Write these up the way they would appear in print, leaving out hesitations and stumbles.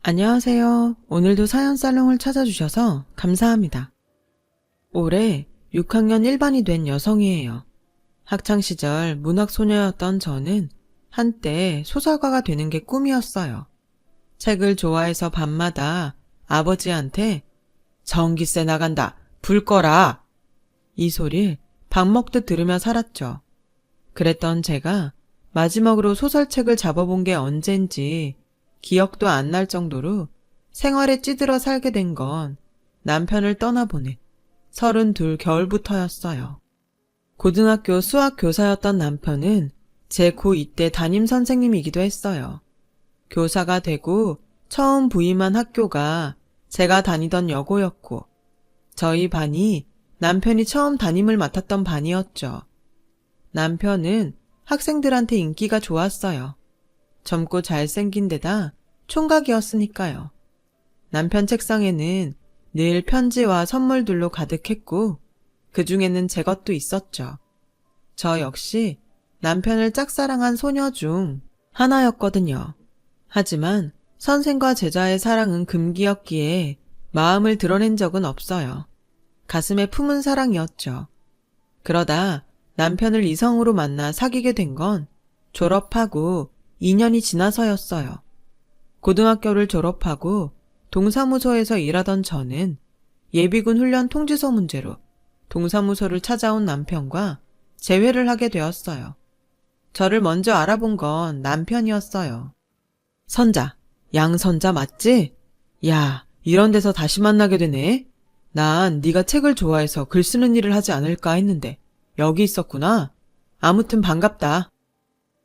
안녕하세요. 오늘도 사연 살롱을 찾아주셔서 감사합니다. 올해 6학년 1반이 된 여성이에요. 학창시절 문학소녀였던 저는 한때 소설가가 되는 게 꿈이었어요. 책을 좋아해서 밤마다 아버지한테 전기세 나간다, 불 꺼라! 이 소리를 밥 먹듯 들으며 살았죠. 그랬던 제가 마지막으로 소설책을 잡아본 게 언젠지 기억도 안 날 정도로 생활에 찌들어 살게 된 건 남편을 떠나보낸 32 겨울부터였어요. 고등학교 수학 교사였던 남편은 제 고2 때 담임 선생님이기도 했어요. 교사가 되고 처음 부임한 학교가 제가 다니던 여고였고 저희 반이 남편이 처음 담임을 맡았던 반이었죠. 남편은 학생들한테 인기가 좋았어요. 젊고 잘생긴 데다 총각이었으니까요. 남편 책상에는 늘 편지와 선물들로 가득했고 그 중에는 제 것도 있었죠. 저 역시 남편을 짝사랑한 소녀 중 하나였거든요. 하지만 선생과 제자의 사랑은 금기였기에 마음을 드러낸 적은 없어요. 가슴에 품은 사랑이었죠. 그러다 남편을 이성으로 만나 사귀게 된 건 졸업하고 2년이 지나서였어요. 고등학교를 졸업하고 동사무소에서 일하던 저는 예비군 훈련 통지서 문제로 동사무소를 찾아온 남편과 재회를 하게 되었어요. 저를 먼저 알아본 건 남편이었어요. 선자, 양선자 맞지? 야, 이런 데서 다시 만나게 되네. 난 네가 책을 좋아해서 글 쓰는 일을 하지 않을까 했는데 여기 있었구나. 아무튼 반갑다.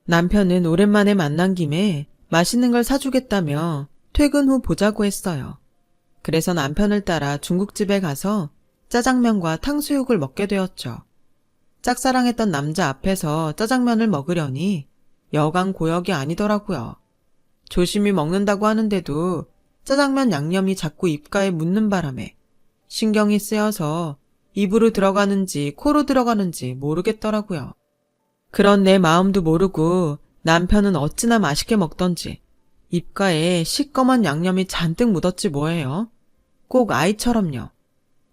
남편은 오랜만에 만난 김에 맛있는 걸 사주겠다며 퇴근 후 보자고 했어요. 그래서 남편을 따라 중국집에 가서 짜장면과 탕수육을 먹게 되었죠. 짝사랑했던 남자 앞에서 짜장면을 먹으려니 여간 고역이 아니더라고요. 조심히 먹는다고 하는데도 짜장면 양념이 자꾸 입가에 묻는 바람에 신경이 쓰여서 입으로 들어가는지 코로 들어가는지 모르겠더라고요. 그런 내 마음도 모르고 남편은 어찌나 맛있게 먹던지 입가에 시꺼먼 양념이 잔뜩 묻었지 뭐예요. 꼭 아이처럼요.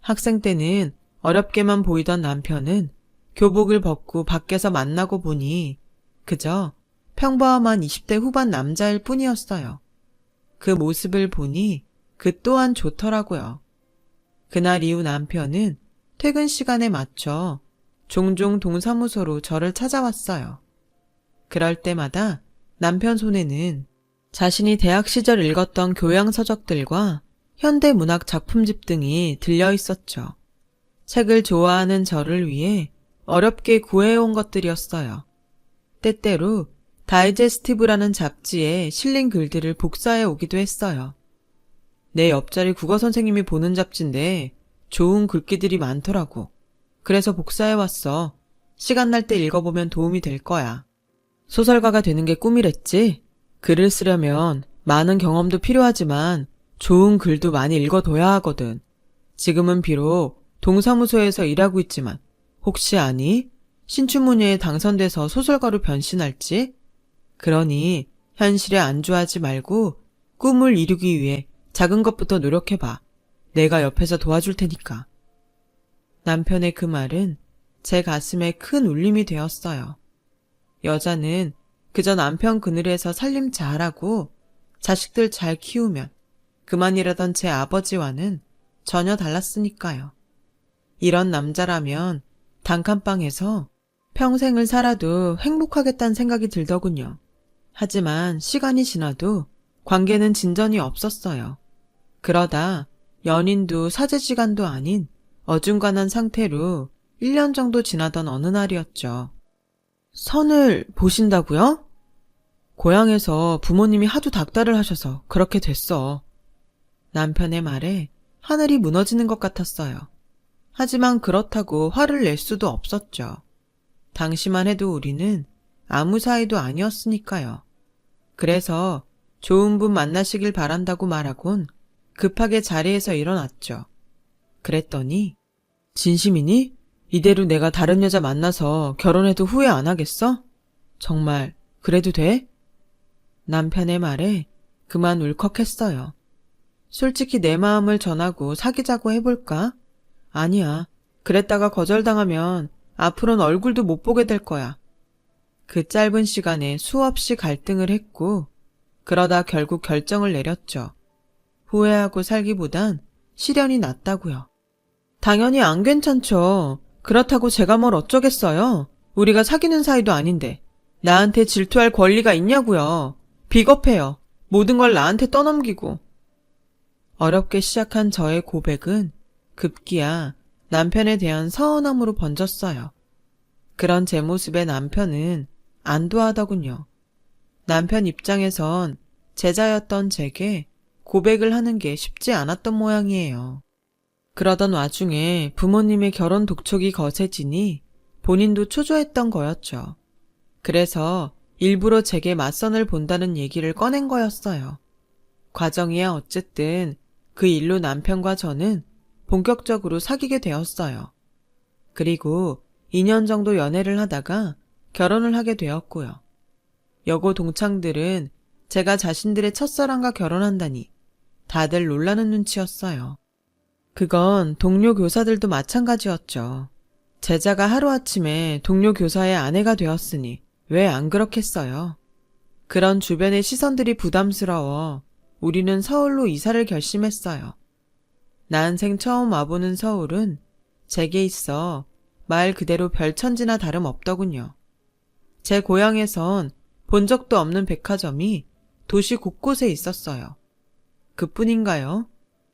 학생 때는 어렵게만 보이던 남편은 교복을 벗고 밖에서 만나고 보니 그저 평범한 20대 후반 남자일 뿐이었어요. 그 모습을 보니 그 또한 좋더라고요. 그날 이후 남편은 퇴근 시간에 맞춰 종종 동사무소로 저를 찾아왔어요. 그럴 때마다 남편 손에는 자신이 대학 시절 읽었던 교양서적들과 현대문학 작품집 등이 들려 있었죠. 책을 좋아하는 저를 위해 어렵게 구해온 것들이었어요. 때때로 다이제스티브라는 잡지에 실린 글들을 복사해 오기도 했어요. 내 옆자리 국어 선생님이 보는 잡지인데 좋은 글귀들이 많더라고. 그래서 복사해왔어. 시간 날 때 읽어보면 도움이 될 거야. 소설가가 되는 게 꿈이랬지? 글을 쓰려면 많은 경험도 필요하지만 좋은 글도 많이 읽어둬야 하거든. 지금은 비록 동사무소에서 일하고 있지만 혹시 아니? 신춘문예에 당선돼서 소설가로 변신할지? 그러니 현실에 안주하지 말고 꿈을 이루기 위해 작은 것부터 노력해봐. 내가 옆에서 도와줄 테니까. 남편의 그 말은 제 가슴에 큰 울림이 되었어요. 여자는 그저 남편 그늘에서 살림 잘하고 자식들 잘 키우면 그만이라던 제 아버지와는 전혀 달랐으니까요. 이런 남자라면 단칸방에서 평생을 살아도 행복하겠다는 생각이 들더군요. 하지만 시간이 지나도 관계는 진전이 없었어요. 그러다 연인도 사제지간도 아닌 어중간한 상태로 1년 정도 지나던 어느 날이었죠. 선을 보신다고요? 고향에서 부모님이 하도 닥달을 하셔서 그렇게 됐어. 남편의 말에 하늘이 무너지는 것 같았어요. 하지만 그렇다고 화를 낼 수도 없었죠. 당시만 해도 우리는 아무 사이도 아니었으니까요. 그래서 좋은 분 만나시길 바란다고 말하곤 급하게 자리에서 일어났죠. 그랬더니 진심이니? 이대로 내가 다른 여자 만나서 결혼해도 후회 안 하겠어? 정말 그래도 돼? 남편의 말에 그만 울컥했어요. 솔직히 내 마음을 전하고 사귀자고 해볼까? 아니야. 그랬다가 거절당하면 앞으로는 얼굴도 못 보게 될 거야. 그 짧은 시간에 수없이 갈등을 했고 그러다 결국 결정을 내렸죠. 후회하고 살기보단 시련이 낫다고요. 당연히 안 괜찮죠. 그렇다고 제가 뭘 어쩌겠어요. 우리가 사귀는 사이도 아닌데. 나한테 질투할 권리가 있냐고요. 비겁해요. 모든 걸 나한테 떠넘기고. 어렵게 시작한 저의 고백은 급기야 남편에 대한 서운함으로 번졌어요. 그런 제 모습에 남편은 안도하더군요. 남편 입장에선 제자였던 제게 고백을 하는 게 쉽지 않았던 모양이에요. 그러던 와중에 부모님의 결혼 독촉이 거세지니 본인도 초조했던 거였죠. 그래서 일부러 제게 맞선을 본다는 얘기를 꺼낸 거였어요. 과정이야 어쨌든 그 일로 남편과 저는 본격적으로 사귀게 되었어요. 그리고 2년 정도 연애를 하다가 결혼을 하게 되었고요. 여고 동창들은 제가 자신들의 첫사랑과 결혼한다니 다들 놀라는 눈치였어요. 그건 동료 교사들도 마찬가지였죠. 제자가 하루아침에 동료 교사의 아내가 되었으니 왜 안 그렇겠어요? 그런 주변의 시선들이 부담스러워 우리는 서울로 이사를 결심했어요. 난생 처음 와보는 서울은 제게 있어 말 그대로 별천지나 다름없더군요. 제 고향에선 본 적도 없는 백화점이 도시 곳곳에 있었어요. 그뿐인가요?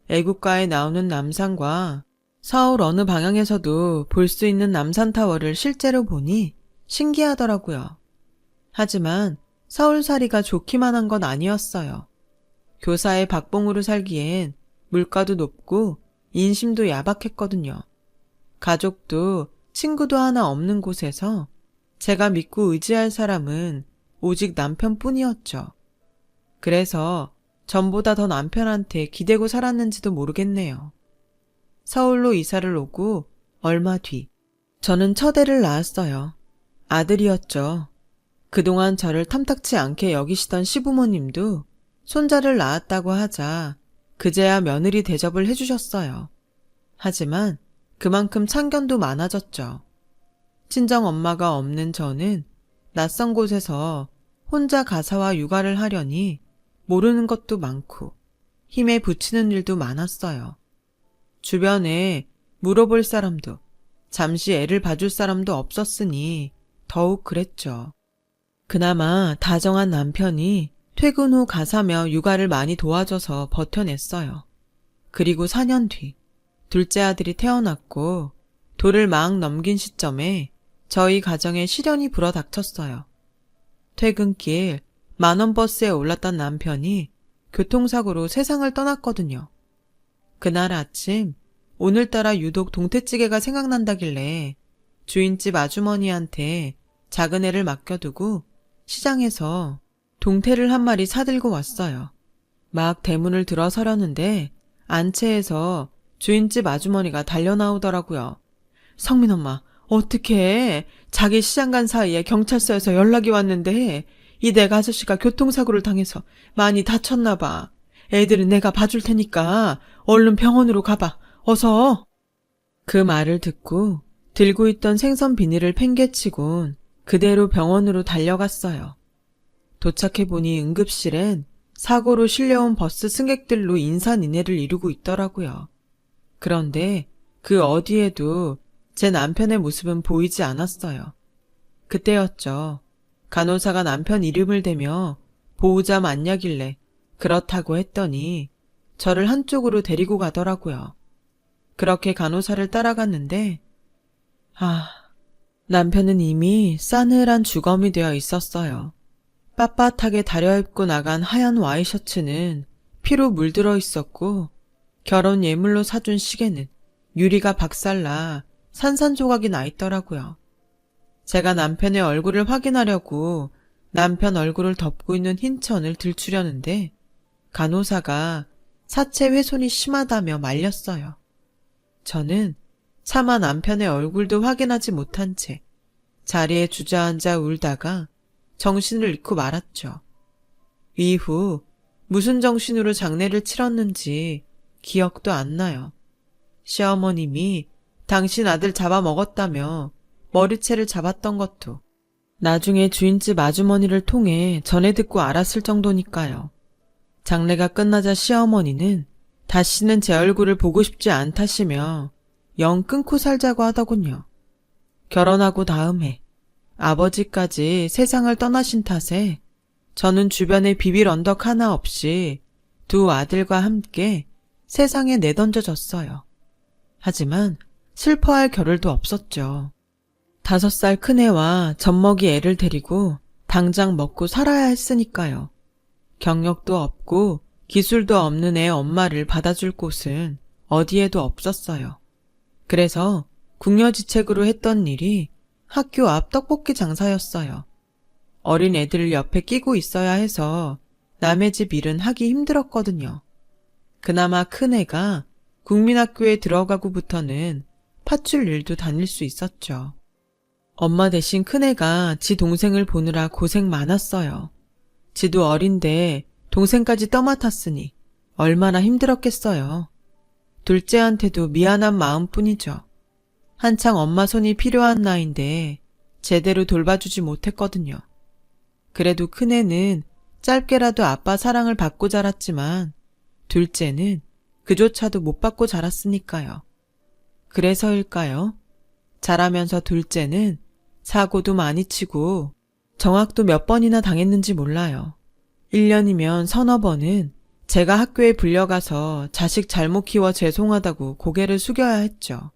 애국가에 나오는 남산과 서울 어느 방향에서도 볼 수 있는 남산타워를 실제로 보니 신기하더라고요. 하지만 서울살이가 좋기만 한 건 아니었어요. 교사의 박봉으로 살기엔 물가도 높고 인심도 야박했거든요. 가족도 친구도 하나 없는 곳에서 제가 믿고 의지할 사람은 오직 남편뿐이었죠. 그래서 전보다 더 남편한테 기대고 살았는지도 모르겠네요. 서울로 이사를 오고 얼마 뒤 저는 첫애를 낳았어요. 아들이었죠. 그동안 저를 탐탁치 않게 여기시던 시부모님도 손자를 낳았다고 하자 그제야 며느리 대접을 해주셨어요. 하지만 그만큼 참견도 많아졌죠. 친정엄마가 없는 저는 낯선 곳에서 혼자 가사와 육아를 하려니 모르는 것도 많고 힘에 부치는 일도 많았어요. 주변에 물어볼 사람도 잠시 애를 봐줄 사람도 없었으니 더욱 그랬죠. 그나마 다정한 남편이 퇴근 후 가사며 육아를 많이 도와줘서 버텨냈어요. 그리고 4년 뒤 둘째 아들이 태어났고 돌을 막 넘긴 시점에 저희 가정에 시련이 불어닥쳤어요. 퇴근길 만원 버스에 올랐던 남편이 교통사고로 세상을 떠났거든요. 그날 아침 오늘따라 유독 동태찌개가 생각난다길래 주인집 아주머니한테 작은 애를 맡겨두고 시장에서 동태를 한 마리 사들고 왔어요. 막 대문을 들어서려는데 안채에서 주인집 아주머니가 달려나오더라고요. 성민 엄마, 어떡해. 자기 시장 간 사이에 경찰서에서 연락이 왔는데 이 내가 아저씨가 교통사고를 당해서 많이 다쳤나 봐. 애들은 내가 봐줄 테니까 얼른 병원으로 가봐. 어서. 그 말을 듣고 들고 있던 생선 비닐을 팽개치곤 그대로 병원으로 달려갔어요. 도착해보니 응급실엔 사고로 실려온 버스 승객들로 인산인해를 이루고 있더라고요. 그런데 그 어디에도 제 남편의 모습은 보이지 않았어요. 그때였죠. 간호사가 남편 이름을 대며 보호자 맞냐길래 그렇다고 했더니 저를 한쪽으로 데리고 가더라고요. 그렇게 간호사를 따라갔는데 남편은 이미 싸늘한 주검이 되어 있었어요. 빳빳하게 다려입고 나간 하얀 와이셔츠는 피로 물들어 있었고 결혼 예물로 사준 시계는 유리가 박살나 산산조각이 나 있더라고요. 제가 남편의 얼굴을 확인하려고 남편 얼굴을 덮고 있는 흰 천을 들추려는데 간호사가 사체 훼손이 심하다며 말렸어요. 저는 차마 남편의 얼굴도 확인하지 못한 채 자리에 주저앉아 울다가 정신을 잃고 말았죠. 이후 무슨 정신으로 장례를 치렀는지 기억도 안 나요. 시어머님이 당신 아들 잡아먹었다며 머리채를 잡았던 것도 나중에 주인집 아주머니를 통해 전해 듣고 알았을 정도니까요. 장례가 끝나자 시어머니는 다시는 제 얼굴을 보고 싶지 않다시며 영 끊고 살자고 하더군요. 결혼하고 다음 해 아버지까지 세상을 떠나신 탓에 저는 주변에 비빌 언덕 하나 없이 두 아들과 함께 세상에 내던져졌어요. 하지만 슬퍼할 겨를도 없었죠. 5살 큰애와 젖먹이 애를 데리고 당장 먹고 살아야 했으니까요. 경력도 없고 기술도 없는 애 엄마를 받아줄 곳은 어디에도 없었어요. 그래서 궁여지책으로 했던 일이 학교 앞 떡볶이 장사였어요. 어린 애들을 옆에 끼고 있어야 해서 남의 집 일은 하기 힘들었거든요. 그나마 큰애가 국민학교에 들어가고부터는 팥줄 일도 다닐 수 있었죠. 엄마 대신 큰애가 지 동생을 보느라 고생 많았어요. 지도 어린데 동생까지 떠맡았으니 얼마나 힘들었겠어요. 둘째한테도 미안한 마음뿐이죠. 한창 엄마 손이 필요한 나이인데 제대로 돌봐주지 못했거든요. 그래도 큰애는 짧게라도 아빠 사랑을 받고 자랐지만 둘째는 그조차도 못 받고 자랐으니까요. 그래서일까요? 자라면서 둘째는 사고도 많이 치고 정학도 몇 번이나 당했는지 몰라요. 1년이면 서너 번은 제가 학교에 불려가서 자식 잘못 키워 죄송하다고 고개를 숙여야 했죠.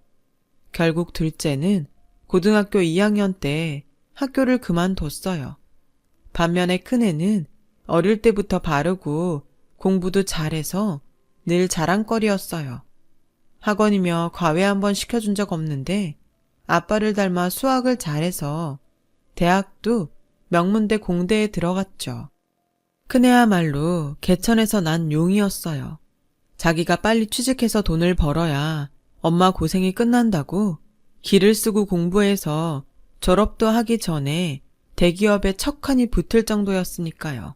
결국 둘째는 고등학교 2학년 때 학교를 그만뒀어요. 반면에 큰애는 어릴 때부터 바르고 공부도 잘해서 늘 자랑거리였어요. 학원이며 과외 한번 시켜준 적 없는데 아빠를 닮아 수학을 잘해서 대학도 명문대 공대에 들어갔죠. 큰애야말로 개천에서 난 용이었어요. 자기가 빨리 취직해서 돈을 벌어야 엄마 고생이 끝난다고 기를 쓰고 공부해서 졸업도 하기 전에 대기업에 척하니 붙을 정도였으니까요.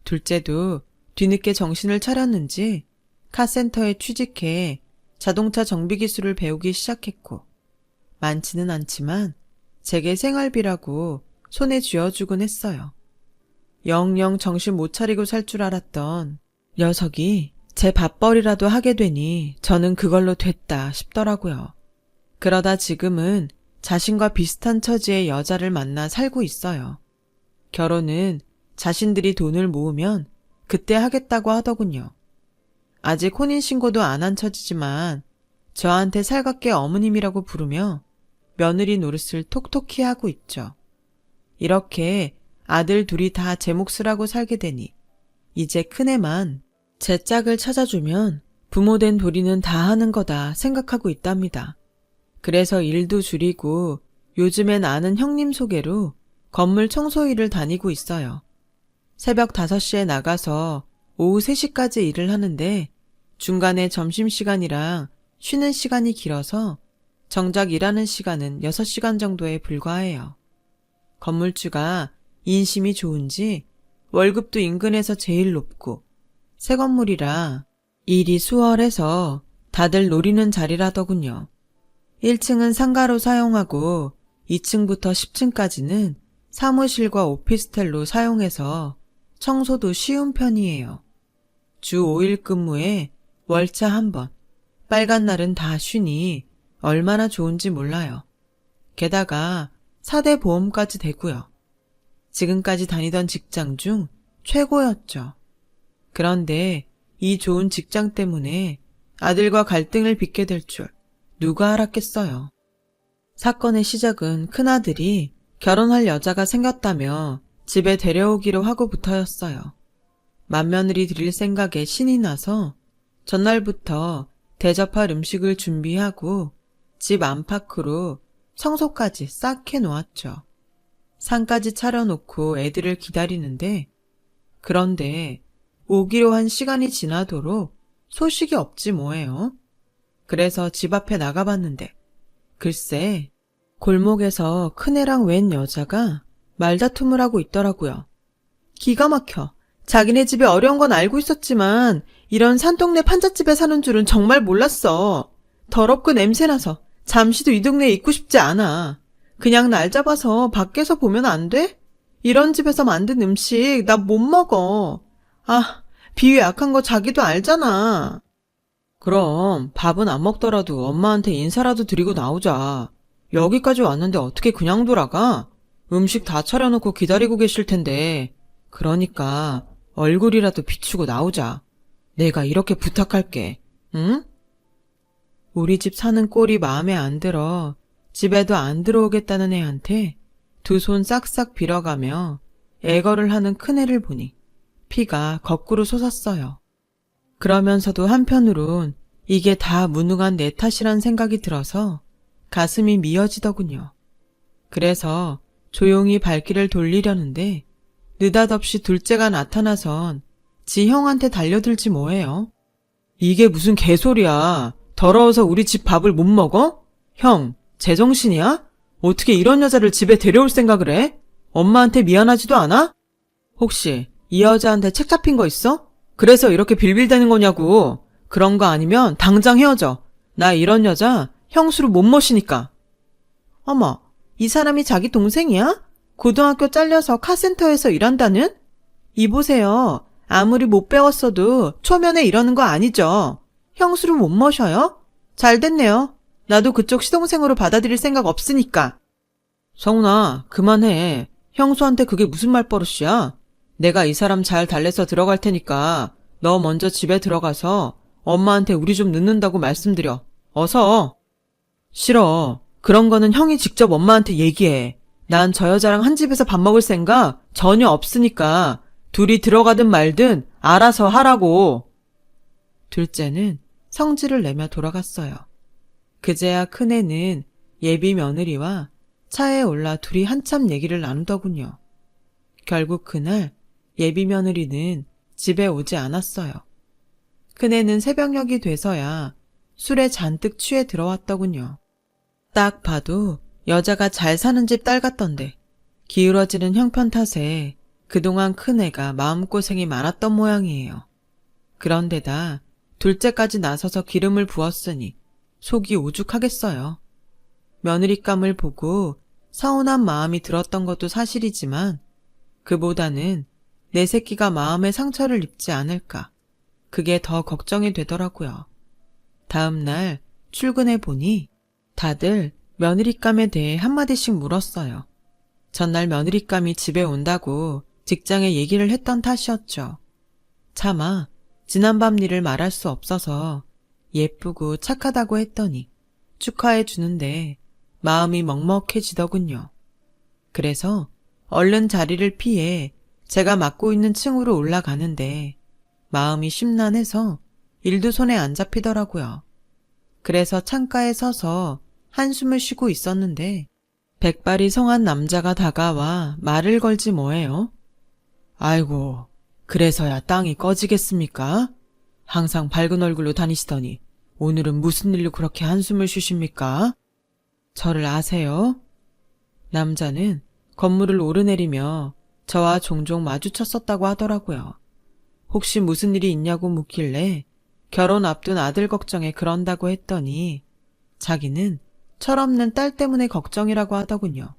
둘째도 뒤늦게 정신을 차렸는지 카센터에 취직해 자동차 정비 기술을 배우기 시작했고 많지는 않지만 제게 생활비라고 손에 쥐어주곤 했어요. 영영 정신 못 차리고 살 줄 알았던 녀석이 제 밥벌이라도 하게 되니 저는 그걸로 됐다 싶더라고요. 그러다 지금은 자신과 비슷한 처지의 여자를 만나 살고 있어요. 결혼은 자신들이 돈을 모으면 그때 하겠다고 하더군요. 아직 혼인신고도 안 한 처지지만 저한테 살갑게 어머님이라고 부르며 며느리 노릇을 톡톡히 하고 있죠. 이렇게 아들 둘이 다 제 몫을 하고 살게 되니 이제 큰애만 제 짝을 찾아주면 부모된 도리는 다 하는 거다 생각하고 있답니다. 그래서 일도 줄이고 요즘엔 아는 형님 소개로 건물 청소 일을 다니고 있어요. 새벽 5시에 나가서 오후 3시까지 일을 하는데 중간에 점심시간이랑 쉬는 시간이 길어서 정작 일하는 시간은 6시간 정도에 불과해요. 건물주가 인심이 좋은지 월급도 인근에서 제일 높고 새 건물이라 일이 수월해서 다들 노리는 자리라더군요. 1층은 상가로 사용하고 2층부터 10층까지는 사무실과 오피스텔로 사용해서 청소도 쉬운 편이에요. 주 5일 근무에 월차 1번, 빨간 날은 다 쉬니 얼마나 좋은지 몰라요. 게다가 4대 보험까지 되고요. 지금까지 다니던 직장 중 최고였죠. 그런데 이 좋은 직장 때문에 아들과 갈등을 빚게 될 줄 누가 알았겠어요. 사건의 시작은 큰아들이 결혼할 여자가 생겼다며 집에 데려오기로 하고부터였어요. 맏며느리 드릴 생각에 신이 나서 전날부터 대접할 음식을 준비하고 집 안팎으로 청소까지 싹 해놓았죠. 상까지 차려놓고 애들을 기다리는데 그런데 오기로 한 시간이 지나도록 소식이 없지 뭐예요. 그래서 집 앞에 나가봤는데 글쎄 골목에서 큰애랑 웬 여자가 말다툼을 하고 있더라고요. 기가 막혀. 자기네 집에 어려운 건 알고 있었지만 이런 산동네 판잣집에 사는 줄은 정말 몰랐어. 더럽고 냄새나서 잠시도 이 동네에 있고 싶지 않아. 그냥 날 잡아서 밖에서 보면 안 돼? 이런 집에서 만든 음식 나 못 먹어. 아, 비위 약한 거 자기도 알잖아. 그럼 밥은 안 먹더라도 엄마한테 인사라도 드리고 나오자. 여기까지 왔는데 어떻게 그냥 돌아가? 음식 다 차려놓고 기다리고 계실 텐데. 그러니까 얼굴이라도 비추고 나오자. 내가 이렇게 부탁할게. 응? 우리 집 사는 꼴이 마음에 안 들어 집에도 안 들어오겠다는 애한테 두 손 싹싹 빌어가며 애걸을 하는 큰애를 보니 피가 거꾸로 솟았어요. 그러면서도 한편으론 이게 다 무능한 내 탓이란 생각이 들어서 가슴이 미어지더군요. 그래서 조용히 발길을 돌리려는데 느닷없이 둘째가 나타나선 지 형한테 달려들지 뭐해요. 이게 무슨 개소리야. 더러워서 우리 집 밥을 못 먹어? 형, 제정신이야? 어떻게 이런 여자를 집에 데려올 생각을 해? 엄마한테 미안하지도 않아? 혹시 이 여자한테 책 잡힌 거 있어? 그래서 이렇게 빌빌대는 거냐고. 그런 거 아니면 당장 헤어져. 나 이런 여자 형수로 못 모시니까. 어머, 이 사람이 자기 동생이야? 고등학교 잘려서 카센터에서 일한다는? 이보세요. 아무리 못 배웠어도 초면에 이러는 거 아니죠. 형수를 못 모셔요? 잘 됐네요. 나도 그쪽 시동생으로 받아들일 생각 없으니까. 성훈아, 그만해. 형수한테 그게 무슨 말버릇이야? 내가 이 사람 잘 달래서 들어갈 테니까 너 먼저 집에 들어가서 엄마한테 우리 좀 늦는다고 말씀드려. 어서. 싫어. 그런 거는 형이 직접 엄마한테 얘기해. 난 저 여자랑 한 집에서 밥 먹을 생각 전혀 없으니까 둘이 들어가든 말든 알아서 하라고. 둘째는 성질을 내며 돌아갔어요. 그제야 큰애는 예비 며느리와 차에 올라 둘이 한참 얘기를 나누더군요. 결국 그날 예비 며느리는 집에 오지 않았어요. 큰애는 새벽녘이 돼서야 술에 잔뜩 취해 들어왔더군요. 딱 봐도 여자가 잘 사는 집 딸 같던데 기울어지는 형편 탓에 그동안 큰애가 마음고생이 많았던 모양이에요. 그런데다 둘째까지 나서서 기름을 부었으니 속이 오죽하겠어요. 며느리감을 보고 서운한 마음이 들었던 것도 사실이지만 그보다는 내 새끼가 마음의 상처를 입지 않을까 그게 더 걱정이 되더라고요. 다음 날 출근해 보니 다들 며느리감에 대해 한마디씩 물었어요. 전날 며느리감이 집에 온다고 직장에 얘기를 했던 탓이었죠. 차마 지난밤 일을 말할 수 없어서 예쁘고 착하다고 했더니 축하해 주는데 마음이 먹먹해지더군요. 그래서 얼른 자리를 피해 제가 맡고 있는 층으로 올라가는데 마음이 심란해서 일도 손에 안 잡히더라고요. 그래서 창가에 서서 한숨을 쉬고 있었는데 백발이 성한 남자가 다가와 말을 걸지 뭐해요. 아이고, 그래서야 땅이 꺼지겠습니까? 항상 밝은 얼굴로 다니시더니 오늘은 무슨 일로 그렇게 한숨을 쉬십니까? 저를 아세요? 남자는 건물을 오르내리며 저와 종종 마주쳤었다고 하더라고요. 혹시 무슨 일이 있냐고 묻길래 결혼 앞둔 아들 걱정에 그런다고 했더니 자기는 철없는 딸 때문에 걱정이라고 하더군요.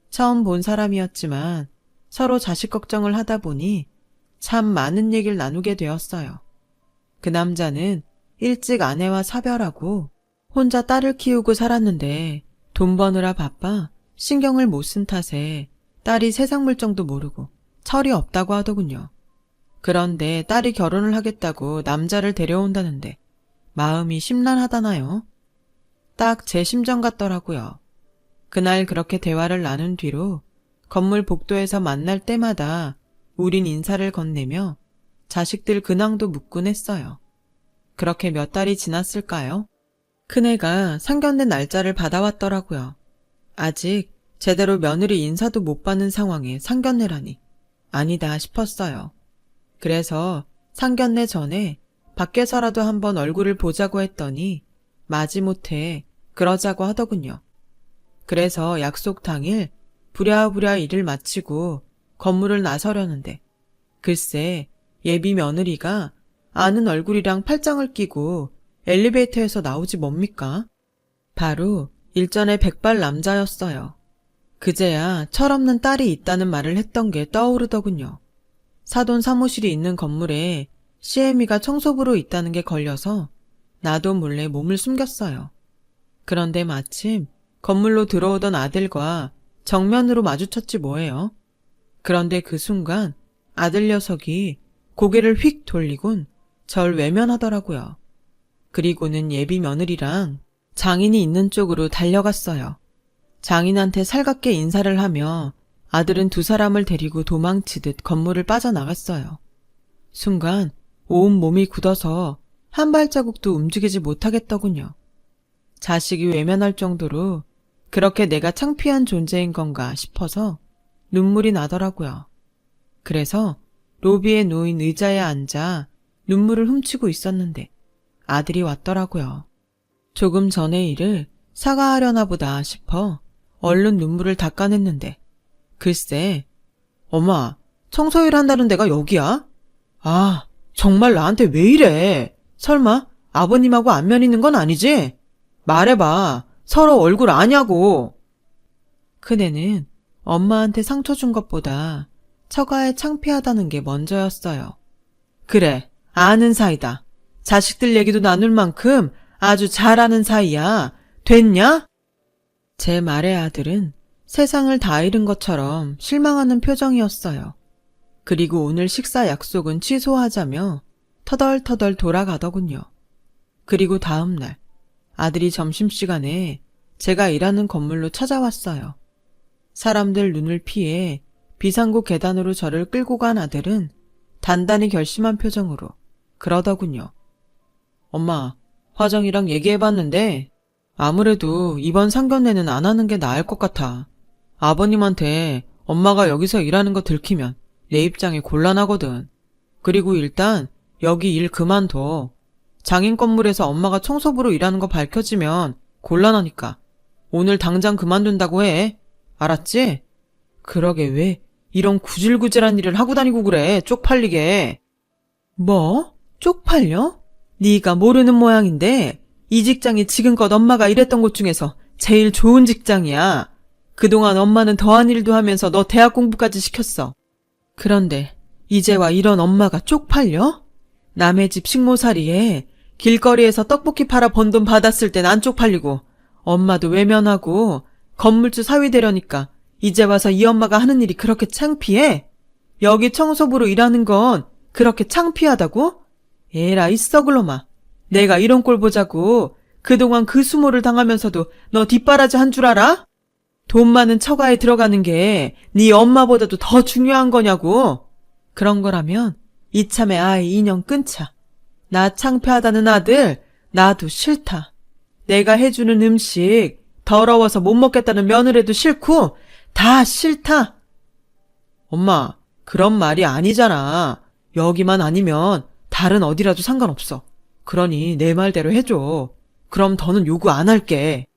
처음 본 사람이었지만 서로 자식 걱정을 하다 보니 참 많은 얘기를 나누게 되었어요. 그 남자는 일찍 아내와 사별하고 혼자 딸을 키우고 살았는데 돈 버느라 바빠 신경을 못 쓴 탓에 딸이 세상 물정도 모르고 철이 없다고 하더군요. 그런데 딸이 결혼을 하겠다고 남자를 데려온다는데 마음이 심란하다나요? 딱 제 심정 같더라고요. 그날 그렇게 대화를 나눈 뒤로 건물 복도에서 만날 때마다 우린 인사를 건네며 자식들 근황도 묻곤 했어요. 그렇게 몇 달이 지났을까요? 큰애가 상견례 날짜를 받아왔더라고요. 아직 제대로 며느리 인사도 못 받는 상황에 상견례라니 아니다 싶었어요. 그래서 상견례 전에 밖에서라도 한번 얼굴을 보자고 했더니 마지못해 그러자고 하더군요. 그래서 약속 당일 부랴부랴 일을 마치고 건물을 나서려는데 글쎄, 예비 며느리가 아는 얼굴이랑 팔짱을 끼고 엘리베이터에서 나오지 뭡니까? 바로 일전의 백발 남자였어요. 그제야 철없는 딸이 있다는 말을 했던 게 떠오르더군요. 사돈 사무실이 있는 건물에 CM이가 청소부로 있다는 게 걸려서 나도 몰래 몸을 숨겼어요. 그런데 마침 건물로 들어오던 아들과 정면으로 마주쳤지 뭐예요. 그런데 그 순간 아들 녀석이 고개를 휙 돌리곤 절 외면하더라고요. 그리고는 예비 며느리랑 장인이 있는 쪽으로 달려갔어요. 장인한테 살갑게 인사를 하며 아들은 두 사람을 데리고 도망치듯 건물을 빠져나갔어요. 순간 온 몸이 굳어서 한 발자국도 움직이지 못하겠더군요. 자식이 외면할 정도로 그렇게 내가 창피한 존재인 건가 싶어서 눈물이 나더라고요. 그래서 로비에 놓인 의자에 앉아 눈물을 훔치고 있었는데 아들이 왔더라고요. 조금 전의 일을 사과하려나 보다 싶어 얼른 눈물을 닦아냈는데 글쎄, 엄마, 청소일 한다는 데가 여기야? 아, 정말 나한테 왜 이래? 설마 아버님하고 안면 있는 건 아니지? 말해봐. 서로 얼굴 아냐고. 큰애는 엄마한테 상처 준 것보다 처가에 창피하다는 게 먼저였어요. 그래, 아는 사이다. 자식들 얘기도 나눌 만큼 아주 잘 아는 사이야. 됐냐? 제 말에 아들은 세상을 다 잃은 것처럼 실망하는 표정이었어요. 그리고 오늘 식사 약속은 취소하자며 터덜터덜 돌아가더군요. 그리고 다음 날 아들이 점심시간에 제가 일하는 건물로 찾아왔어요. 사람들 눈을 피해 비상구 계단으로 저를 끌고 간 아들은 단단히 결심한 표정으로 그러더군요. 엄마, 화정이랑 얘기해봤는데 아무래도 이번 상견례는 안 하는 게 나을 것 같아. 아버님한테 엄마가 여기서 일하는 거 들키면 내 입장이 곤란하거든. 그리고 일단 여기 일 그만둬. 장인 건물에서 엄마가 청소부로 일하는 거 밝혀지면 곤란하니까 오늘 당장 그만둔다고 해. 알았지? 그러게 왜 이런 구질구질한 일을 하고 다니고 그래. 쪽팔리게. 뭐? 쪽팔려? 네가 모르는 모양인데 이 직장이 지금껏 엄마가 일했던 곳 중에서 제일 좋은 직장이야. 그동안 엄마는 더한 일도 하면서 너 대학 공부까지 시켰어. 그런데 이제와 이런 엄마가 쪽팔려? 남의 집 식모살이에 길거리에서 떡볶이 팔아 번 돈 받았을 땐 안 쪽팔리고 엄마도 외면하고 건물주 사위 되려니까 이제 와서 이 엄마가 하는 일이 그렇게 창피해? 여기 청소부로 일하는 건 그렇게 창피하다고? 에라이 썩을 놈아. 내가 이런 꼴 보자고 그동안 그 수모를 당하면서도 너 뒷바라지 한 줄 알아? 돈 많은 처가에 들어가는 게 네 엄마보다도 더 중요한 거냐고. 그런 거라면 이참에 아이 인연 끊자. 나 창피하다는 아들 나도 싫다. 내가 해주는 음식 더러워서 못 먹겠다는 며느리도 싫고 다 싫다. 엄마, 그런 말이 아니잖아. 여기만 아니면 다른 어디라도 상관없어. 그러니 내 말대로 해줘. 그럼 더는 요구 안 할게.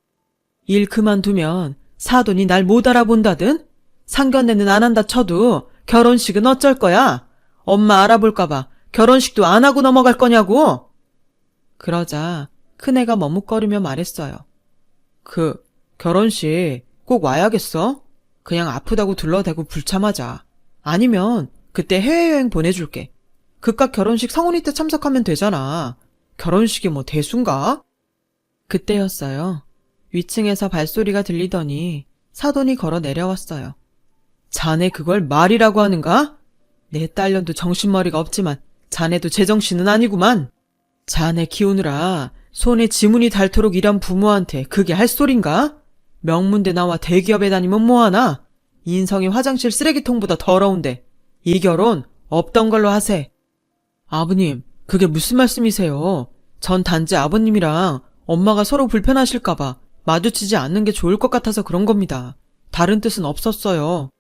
일 그만두면 사돈이 날 못 알아본다든? 상견례는 안 한다 쳐도 결혼식은 어쩔 거야? 엄마 알아볼까봐 결혼식도 안 하고 넘어갈 거냐고? 그러자 큰애가 머뭇거리며 말했어요. 결혼식 꼭 와야겠어? 그냥 아프다고 둘러대고 불참하자. 아니면 그때 해외여행 보내줄게. 그깟 결혼식 성훈이 때 참석하면 되잖아. 결혼식이 뭐 대수인가? 그때였어요. 위층에서 발소리가 들리더니 사돈이 걸어 내려왔어요. 자네 그걸 말이라고 하는가? 내 딸년도 정신머리가 없지만 자네도 제정신은 아니구만. 자네 키우느라 손에 지문이 닳도록 일한 부모한테 그게 할 소린가? 명문대 나와 대기업에 다니면 뭐하나? 인성이 화장실 쓰레기통보다 더러운데 이 결혼 없던 걸로 하세. 아버님, 그게 무슨 말씀이세요? 전 단지 아버님이랑 엄마가 서로 불편하실까봐 마주치지 않는 게 좋을 것 같아서 그런 겁니다. 다른 뜻은 없었어요.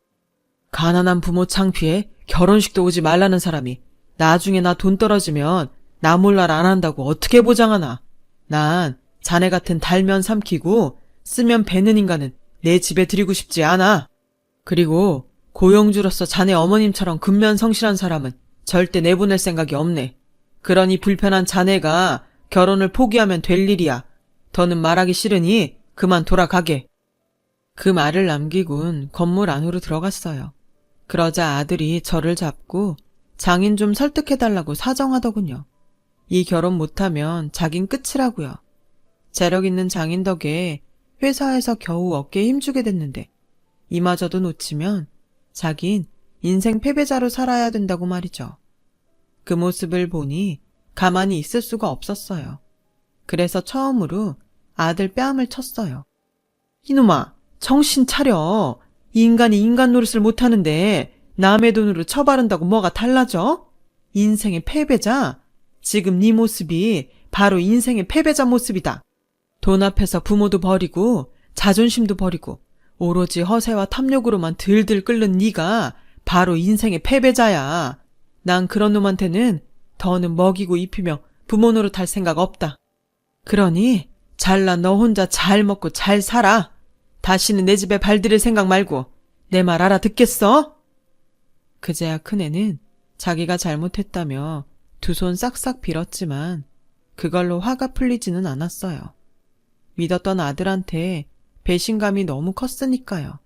가난한 부모 창피해 결혼식도 오지 말라는 사람이 나중에 나 돈 떨어지면 나 몰랄 안 한다고 어떻게 보장하나. 난 자네 같은 달면 삼키고 쓰면 베는 인간은 내 집에 들이고 싶지 않아. 그리고 고용주로서 자네 어머님처럼 근면성실한 사람은 절대 내보낼 생각이 없네. 그러니 불편한 자네가 결혼을 포기하면 될 일이야. 더는 말하기 싫으니 그만 돌아가게. 그 말을 남기곤 건물 안으로 들어갔어요. 그러자 아들이 저를 잡고 장인 좀 설득해달라고 사정하더군요. 이 결혼 못하면 자긴 끝이라고요. 재력 있는 장인 덕에 회사에서 겨우 어깨에 힘주게 됐는데 이마저도 놓치면 자긴 인생 패배자로 살아야 된다고 말이죠. 그 모습을 보니 가만히 있을 수가 없었어요. 그래서 처음으로 아들 뺨을 쳤어요. 이놈아, 정신 차려. 이 인간이 인간 노릇을 못하는데 남의 돈으로 처바른다고 뭐가 달라져? 인생의 패배자? 지금 네 모습이 바로 인생의 패배자 모습이다. 돈 앞에서 부모도 버리고 자존심도 버리고 오로지 허세와 탐욕으로만 들들 끓는 네가 바로 인생의 패배자야. 난 그런 놈한테는 더는 먹이고 입히며 부모 노릇할 생각 없다. 그러니 잘난 너 혼자 잘 먹고 잘 살아. 다시는 내 집에 발들일 생각 말고 내 말 알아듣겠어? 그제야 큰애는 자기가 잘못했다며 두 손 싹싹 빌었지만 그걸로 화가 풀리지는 않았어요. 믿었던 아들한테 배신감이 너무 컸으니까요.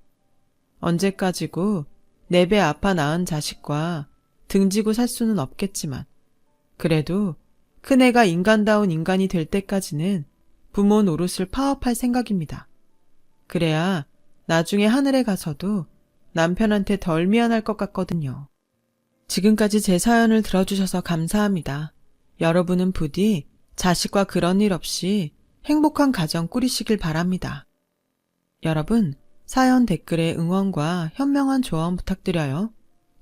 언제까지고 내 배 아파 낳은 자식과 등지고 살 수는 없겠지만 그래도 큰애가 인간다운 인간이 될 때까지는 부모 노릇을 파업할 생각입니다. 그래야 나중에 하늘에 가서도 남편한테 덜 미안할 것 같거든요. 지금까지 제 사연을 들어주셔서 감사합니다. 여러분은 부디 자식과 그런 일 없이 행복한 가정 꾸리시길 바랍니다. 여러분, 사연 댓글에 응원과 현명한 조언 부탁드려요.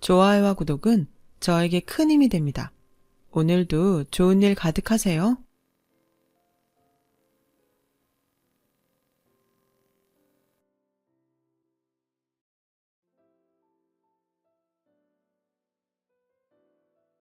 좋아요와 구독은 저에게 큰 힘이 됩니다. 오늘도 좋은 일 가득하세요.